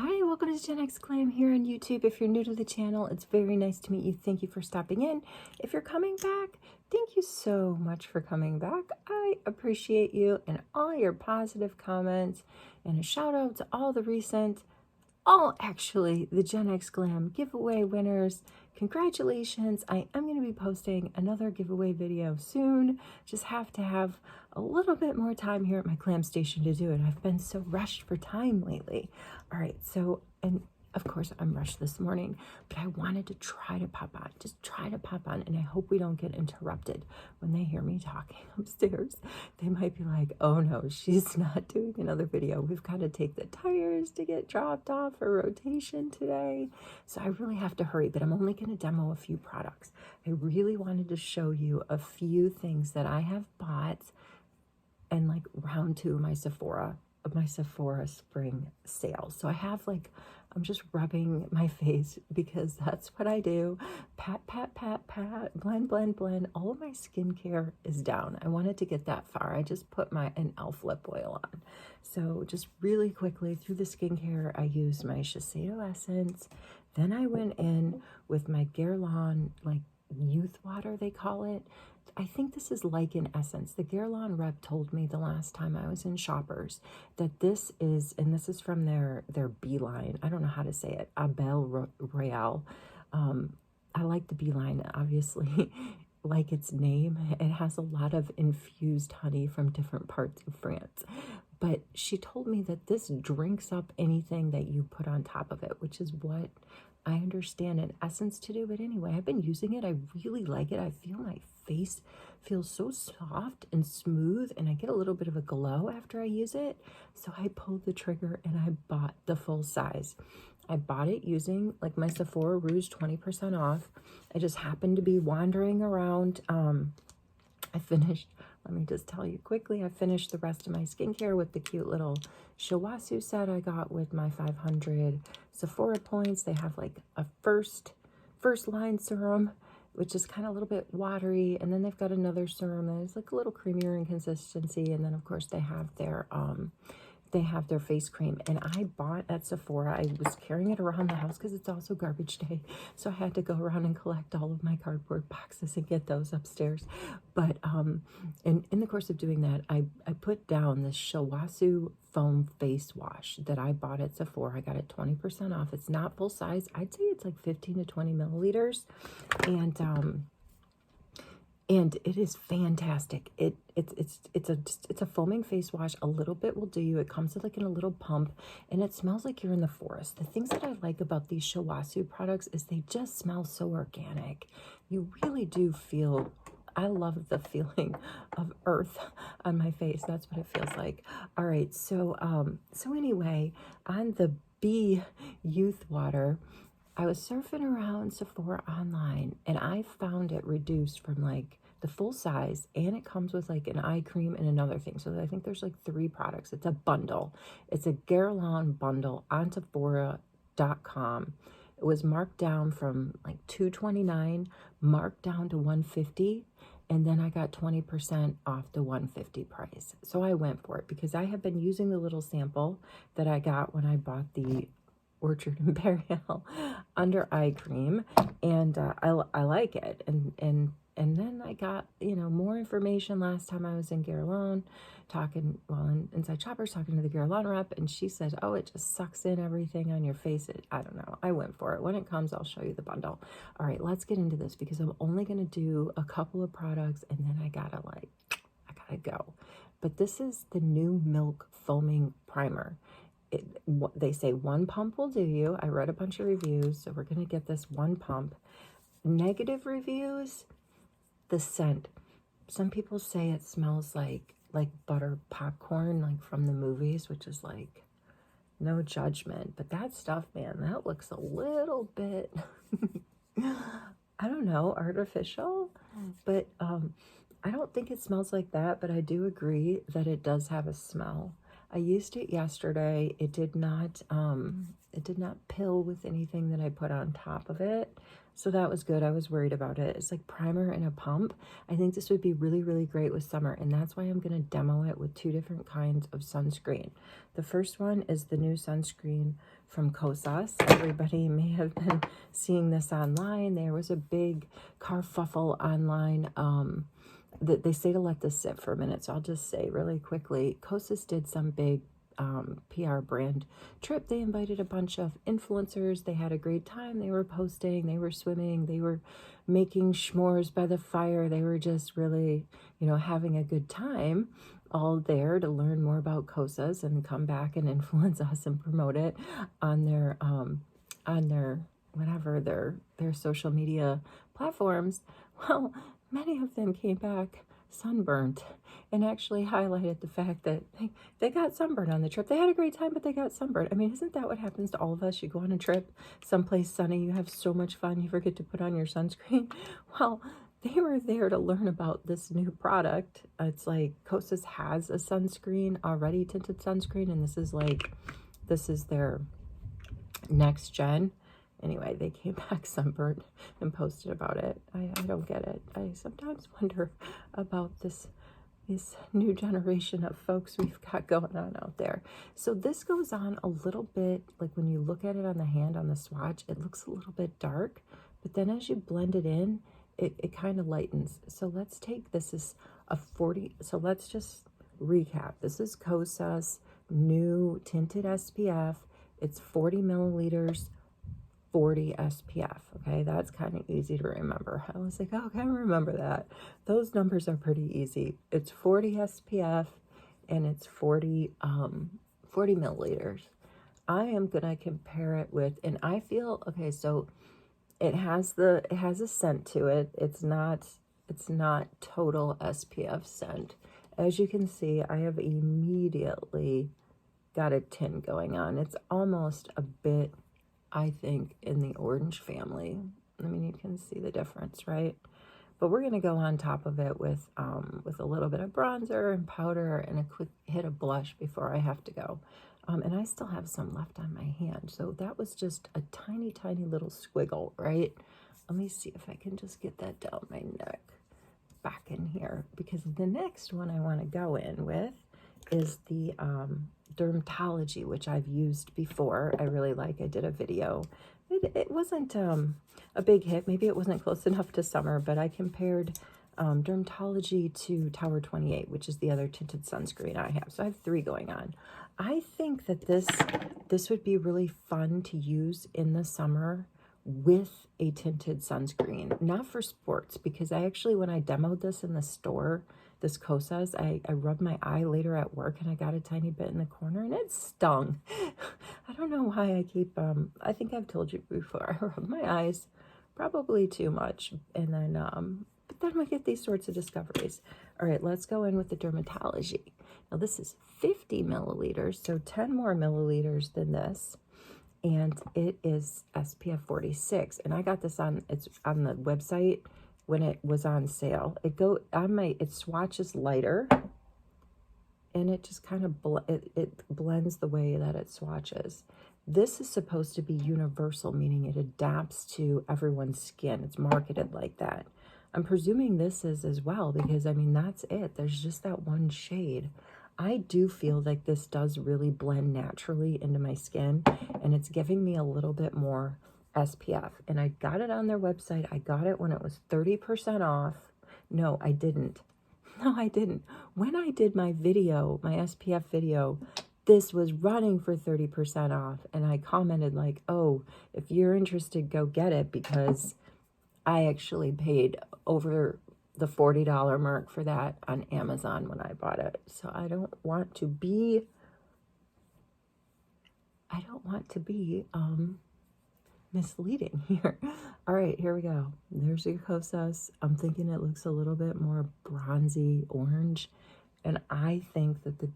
Hi, welcome to GenX Glam here on YouTube. If you're new to the channel, it's very nice to meet you. Thank you for stopping in. If you're coming back, thank you so much for coming back. I appreciate you and all your positive comments, and a shout out to all the recent, actually, the GenX Glam giveaway winners. Congratulations. I am going to be posting another giveaway video soon. Just have to have a little bit more time here at my glam station to do it. I've been so rushed for time lately. All right, so, and of course I'm rushed this morning, but I wanted to try to pop on, just try to pop on, and I hope we don't get interrupted when they hear me talking upstairs. They might be like, oh no, she's not doing another video. We've got to take the tires to get dropped off for rotation today. So I really have to hurry, but I'm only going to demo a few products. I really wanted to show you a few things that I have bought and like round two of my Sephora spring sale. So I have I'm just rubbing my face because that's what I do. Pat, pat, pat, pat, blend, blend, blend. All of my skincare is down. I wanted to get that far. I just put an e.l.f. lip oil on. So just really quickly through the skincare, I used my Shiseido Essence. Then I went in with my Guerlain, youth water, they call it. I think this is Lichen Essence. The Guerlain rep told me the last time I was in Shoppers that this is, and this is from their Beeline. I don't know how to say it. Abel Royale. I like the Beeline, obviously, like its name. It has a lot of infused honey from different parts of France. But she told me that this drinks up anything that you put on top of it, which is what I understand an essence to do. But anyway, I've been using it. I really like it. I feel my face feels so soft and smooth, and I get a little bit of a glow after I use it. So I pulled the trigger and I bought the full size. I bought it using my Sephora Rouge 20% off. I just happened to be wandering around. I finished, let me just tell you quickly, I finished the rest of my skincare with the cute little Shiwasu set I got with my 500 Sephora points. They have a first line serum, which is kind of a little bit watery, and then they've got another serum that is a little creamier in consistency, and then of course they have their face cream. And I bought at Sephora, I was carrying it around the house because it's also garbage day, so I had to go around and collect all of my cardboard boxes and get those upstairs. But in the course of doing that, I put down this Shiwasu foam face wash that I bought at Sephora. I got it 20% off. It's not full size. I'd say it's 15 to 20 milliliters, and it is fantastic. It's a foaming face wash. A little bit will do you. It comes in a little pump, and it smells like you're in the forest. The things that I like about these Shiwasu products is they just smell so organic. You really do feel, I love the feeling of earth on my face. That's what it feels like. All right, so anyway, on the Bee Youth Water, I was surfing around Sephora online, and I found it reduced from the full size, and it comes with an eye cream and another thing. So I think there's 3 products. It's a bundle. It's a Guerlain bundle on Sephora.com. It was marked down from $229, marked down to $150, and then I got 20% off the $150 price. So I went for it because I have been using the little sample that I got when I bought the Orchard Imperial under eye cream, and I like it. And then I got more information last time I was in Guerlain inside Shoppers, talking to the Guerlain rep, and she said, oh, it just sucks in everything on your face. I don't know. I went for it. When it comes, I'll show you the bundle. All right, let's get into this because I'm only going to do a couple of products, and then I gotta go. But this is the new Milk Foaming Primer. They say 1 pump will do you. I read a bunch of reviews, so we're going to get this 1 pump. Negative reviews, the scent. Some people say it smells like butter popcorn, from the movies, which is no judgment. But that stuff, man, that looks a little bit, I don't know, artificial. But I don't think it smells like that, but I do agree that it does have a smell. I used it yesterday. It did not pill with anything that I put on top of it. So that was good. I was worried about it. It's like primer and a pump. I think this would be really, really great with summer. And that's why I'm going to demo it with 2 different kinds of sunscreen. The first one is the new sunscreen from Kosas. Everybody may have been seeing this online. There was a big kerfuffle online that they say to let this sit for a minute. So I'll just say really quickly, Kosas did some big PR brand trip. They invited a bunch of influencers. They had a great time. They were posting, they were swimming, they were making s'mores by the fire. They were just really, you know, having a good time, all there to learn more about Kosas and come back and influence us and promote it on their whatever, their social media platforms. Well, many of them came back sunburnt and actually highlighted the fact that they got sunburned on the trip. They had a great time, but they got sunburned. I mean, isn't that what happens to all of us? You go on a trip someplace sunny, you have so much fun, you forget to put on your sunscreen. Well, they were there to learn about this new product. It's like Kosas has a sunscreen already, tinted sunscreen, and this is their next gen. Anyway, they came back sunburned and posted about it. I don't get it. I sometimes wonder about this new generation of folks we've got going on out there. So this goes on a little bit, like when you look at it on the hand, on the swatch, it looks a little bit dark, but then as you blend it in, it kind of lightens. So let's take, this is a 40, so let's just recap. This is Kosas new tinted SPF. It's 40 milliliters, 40 SPF. Okay, that's kind of easy to remember. I was like, oh, I can remember that. Those numbers are pretty easy. It's 40 SPF and it's 40 milliliters. I am gonna compare it with, and I feel, okay, so it has a scent to it. It's not total SPF scent. As you can see, I have immediately got a tint going on. It's almost a bit, I think, in the orange family. I mean, you can see the difference, right? But we're going to go on top of it with a little bit of bronzer and powder and a quick hit of blush before I have to go. And I still have some left on my hand. So that was just a tiny, tiny little squiggle, right? Let me see if I can just get that down my neck, back in here. Because the next one I want to go in with is the DRMTLGY, which I've used before. I really like. I did a video. It wasn't a big hit. Maybe it wasn't close enough to summer, but I compared DRMTLGY to Tower 28, which is the other tinted sunscreen I have. So I have 3 going on. I think that this would be really fun to use in the summer with a tinted sunscreen, not for sports, because I actually, when I demoed this in the store, this Kosas, I rubbed my eye later at work and I got a tiny bit in the corner and it stung. I don't know why I keep, I think I've told you before, I rub my eyes probably too much. And then, but then we get these sorts of discoveries. All right, let's go in with the DRMTLGY. Now this is 50 milliliters, so 10 more milliliters than this. And it is SPF 46. And I got this on, it's on the website when it was on sale. It swatches lighter, and it just kind of it blends the way that it swatches. This is supposed to be universal, meaning it adapts to everyone's skin. It's marketed like that. I'm presuming this is as well, because I mean, that's it. There's just that one shade. I do feel like this does really blend naturally into my skin, and it's giving me a little bit more SPF. And I got it on their website. I got it when it was 30% off. No, I didn't. No, I didn't. When I did my video, my SPF video, this was running for 30% off. And I commented like, oh, if you're interested, go get it, because I actually paid over the $40 mark for that on Amazon when I bought it. So I don't want to be misleading here. All right, here we go. There's your Kosas. I'm thinking it looks a little bit more bronzy orange. And I think that the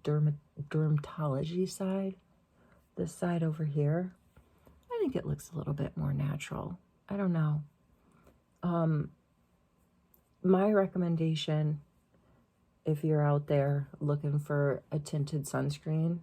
DRMTLGY side, this side over here, I think it looks a little bit more natural. I don't know. My recommendation if you're out there looking for a tinted sunscreen,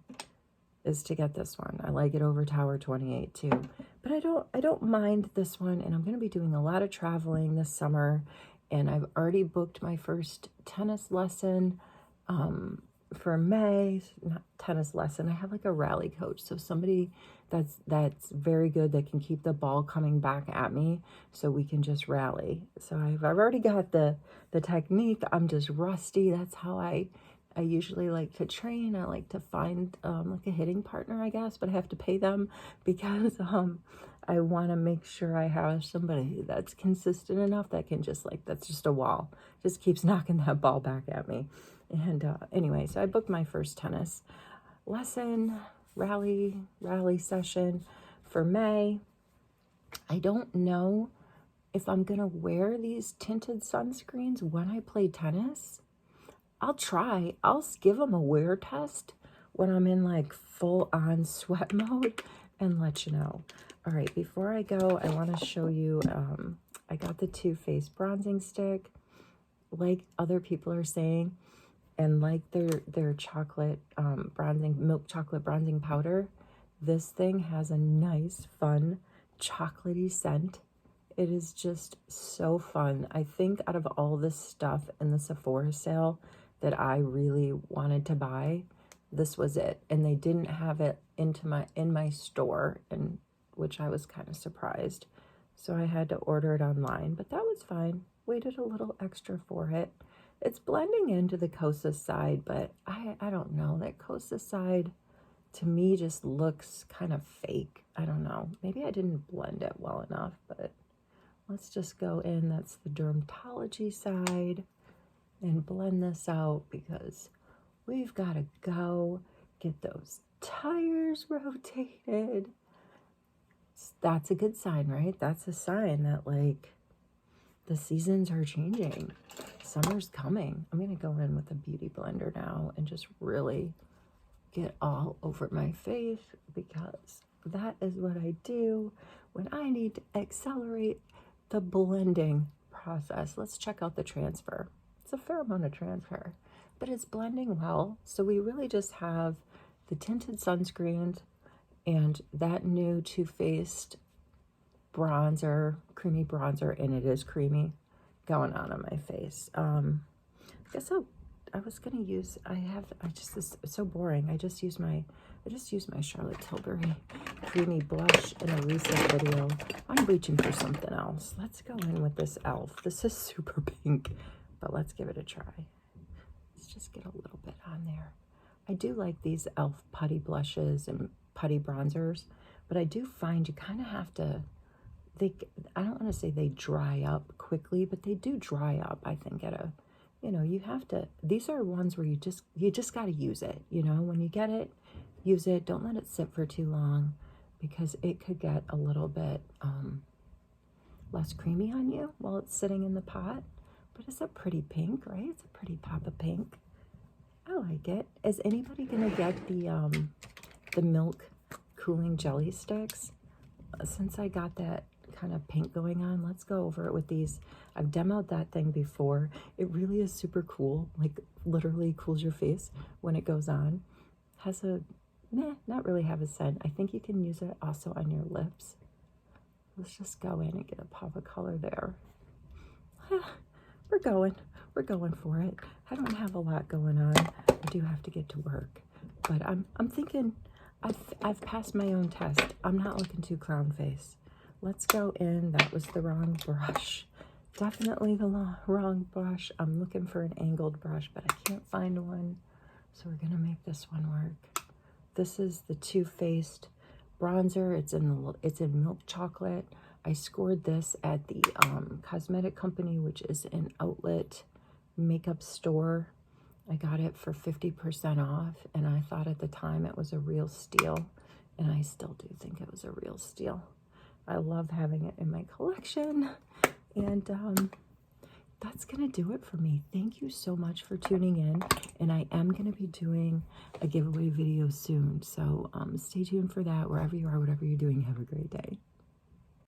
is to get this one. I like it over Tower 28 too. But I don't mind this one, and I'm going to be doing a lot of traveling this summer, and I've already booked my first tennis lesson for May. Not tennis lesson, I have like a rally coach, so somebody that's very good, that can keep the ball coming back at me so we can just rally. So I've already got the technique. I'm just rusty. That's how I usually like to train. I like to find like a hitting partner, I guess, but I have to pay them because I want to make sure I have somebody that's consistent enough that can just like, that's just a wall, just keeps knocking that ball back at me. And anyway, so I booked my first tennis lesson, rally session for May. I don't know if I'm gonna wear these tinted sunscreens when I play tennis. I'll try. I'll give them a wear test when I'm in like full on sweat mode and let you know. All right, before I go, I want to show you, I got the Too Faced bronzing stick, like other people are saying, and like their chocolate bronzing, milk chocolate bronzing powder. This thing has a nice, fun, chocolatey scent. It is just so fun. I think out of all this stuff in the Sephora sale that I really wanted to buy, this was it. And they didn't have it in my store, and which I was kind of surprised. So I had to order it online, but that was fine. Waited a little extra for it. It's blending into the Kosas side, but I don't know. That Kosas side to me just looks kind of fake. I don't know. Maybe I didn't blend it well enough, but let's just go in. That's the DRMTLGY side, and blend this out because we've got to go get those tires rotated. That's a good sign, right? That's a sign that like the seasons are changing. Summer's coming. I'm going to go in with a beauty blender now and just really get all over my face, because that is what I do when I need to accelerate the blending process. Let's check out the transfer. It's a fair amount of transfer, but it's blending well. So we really just have the tinted sunscreens and that new Too Faced bronzer, creamy bronzer, and it is creamy, going on my face. I guess I was gonna use, it's so boring. I just used my Charlotte Tilbury creamy blush in a recent video. I'm reaching for something else. Let's go in with this e.l.f. This is super pink, but let's give it a try. Let's just get a little bit on there. I do like these e.l.f. putty blushes and putty bronzers, but I do find you kind of have to, I don't want to say they dry up quickly, but they do dry up, I think, at a, you have to, these are ones where you just got to use it, when you get it, use it. Don't let it sit for too long, because it could get a little bit less creamy on you while it's sitting in the pot. But it's a pretty pink, right? It's a pretty pop of pink. I like it. Is anybody gonna get the milk cooling jelly sticks? Since I got that kind of pink going on, let's go over it with these. I've demoed that thing before. It really is super cool. Like literally cools your face when it goes on. Has a not really have a scent. I think you can use it also on your lips. Let's just go in and get a pop of color there. We're going for it. I don't have a lot going on. I do have to get to work, but I'm thinking I've passed my own test. I'm not looking too clown face. Let's go in. That was the wrong brush. Definitely the wrong brush. I'm looking for an angled brush, but I can't find one. So we're gonna make this one work. This is the Too Faced bronzer. It's in milk chocolate. I scored this at the cosmetic company, which is an outlet makeup store. I got it for 50% off, and I thought at the time it was a real steal, and I still do think it was a real steal. I love having it in my collection, and that's gonna do it for me. Thank you so much for tuning in, and I am gonna be doing a giveaway video soon, so stay tuned for that. Wherever you are, whatever you're doing, have a great day.